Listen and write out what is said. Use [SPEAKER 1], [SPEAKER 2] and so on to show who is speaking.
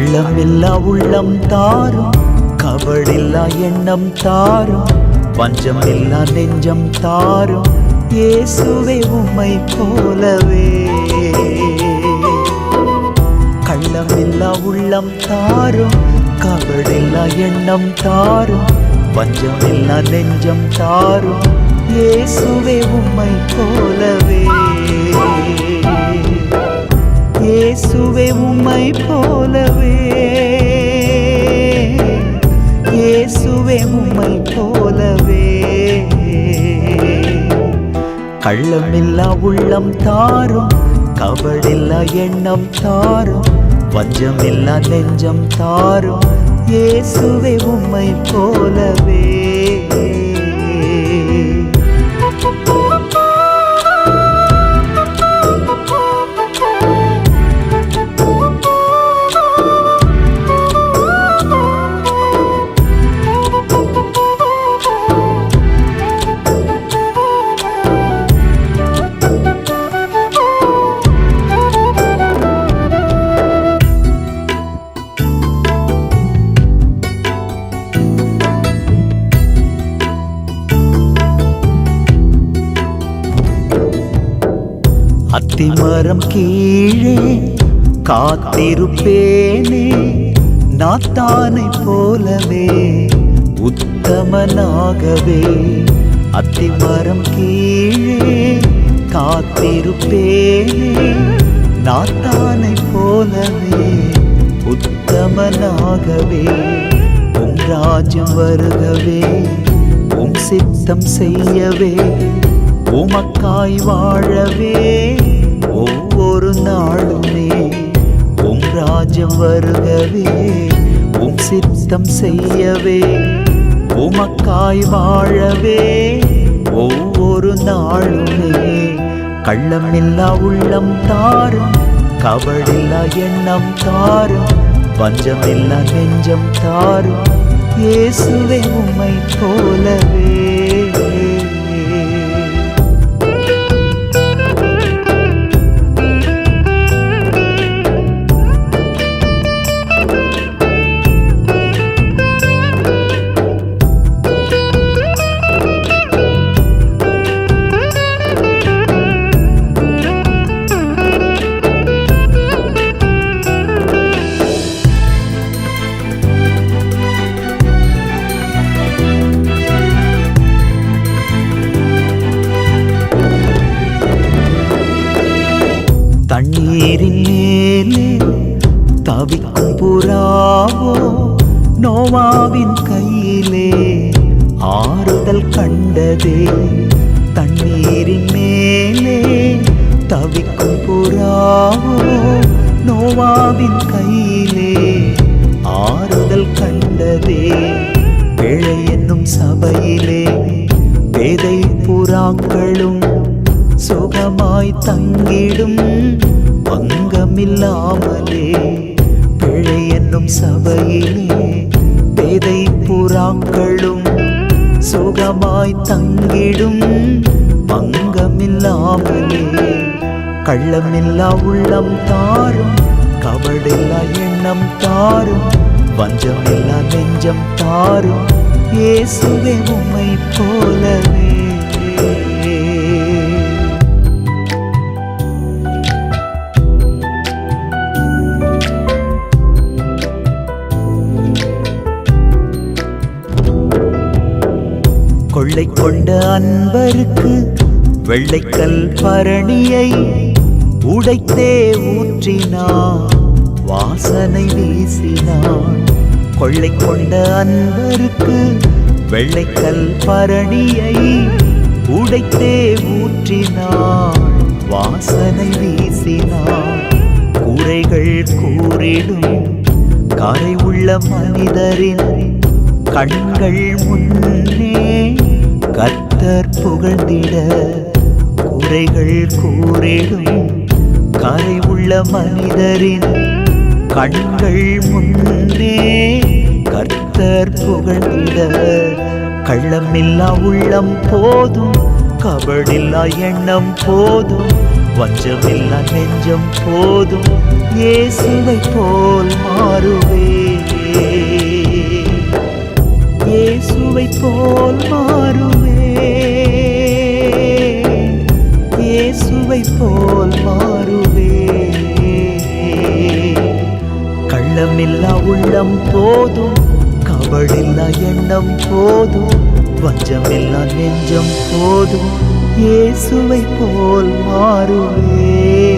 [SPEAKER 1] கள்ளமில்லா உள்ளம் தாரும், கபடில்லா எண்ணம் தாரும், பஞ்சமில்லா நெஞ்சம் தாரும், இயேசுவே உம்மை போலவே. கள்ளமில்லா உள்ளம் தாரும், கபடில்லா எண்ணம் தாரும், பஞ்சமில்லா நெஞ்சம் தாரும், இயேசுவே உம்மை போலவே. இயேசுவே உம்மை போலவே, இயேசுவே உம்மை போலவே. கள்ளமில்லா உள்ளம் தாரும், கபடில்லா எண்ணம் தாரும், வஞ்சமில்லா நெஞ்சம் தாரும், இயேசுவே உம்மை போலவே. அத்திமரம் கீழே காத்திருப்பேனே, நாத்தானை போலவே உத்தமனாகவே. அத்திமரம் கீழே காத்திருப்பேனே, நாத்தானை போலவே உத்தமனாகவே. உம் ராஜ்யம் வருகவே, உம் சித்தம் செய்யவே, உமக்காய் வாழவே ஒவ்வொரு நாளுமே. உம் ராஜ்யம் வருகவே, உம் சித்தம் செய்யவே, உமக்காய் வாழவே ஒவ்வொரு நாளுமே. கள்ளமில்லா உள்ளம் தாரும், கபடில்லா எண்ணம் தாரும், பஞ்சமில்லா நெஞ்சம் தாரும், இயேசுவே உம்மை போலவே. தண்ணீரின் மேலே தவிக்கும் புறாவோ, நோவாவின் கையிலே ஆறுதல் கண்டதே. தண்ணீரின் மேலே தவிக்கும் புறாவோ, நோவாவின் கையிலே ஆறுதல் கண்டதே. பிழை என்னும் சபையிலே பேதை புறாக்களும் சுகமாய் தங்கிடும் பங்கமில்லாமலே. பிழை என்னும் சபையிலே பேதை புறாக்களும் சுகமாய் தங்கிடும் பங்கமில்லாமலே. கள்ளமில்லா உள்ளம் தாரும், கபடில்லா எண்ணம் தாரும், வஞ்சமில்லா நெஞ்சம் தாரும், இயேசுவே உம்மை போலவே. கொள்ளை கொண்ட அன்பருக்கு வெள்ளைக்கல் பரணியை உடைத்தே ஊற்றினான், வாசனை வீசினான். கொள்ளை கொண்ட அன்பருக்கு வெள்ளைக்கல் பரணியை உடைத்தே ஊற்றினான், வாசனை வீசினான். கூரைகள் கூறிடும் கரை உள்ள மனிதரின் கண்கள் முன்னே கர்த்தர் புகழ்ந்திட. குறைகள் கூறிடும் கரை உள்ள மனிதரின் கண்கள் முன்னே கர்த்தர் புகழ்ந்திட. கள்ளமில்லா உள்ளம் போதும், கபடில்லா எண்ணம் போதும், வஞ்சமில்லா நெஞ்சம் போதும், இயேசுவை போல் மாறுவே, இயேசுவை போல் மாறுவே, இயேசுவை போல் மாறுவே. கள்ளமில்லா உள்ளம் போதும், கபடில்லா எண்ணம் போதும், வஞ்சமில்லா நெஞ்சம் போதும், இயேசுவை போல் மாறுவே.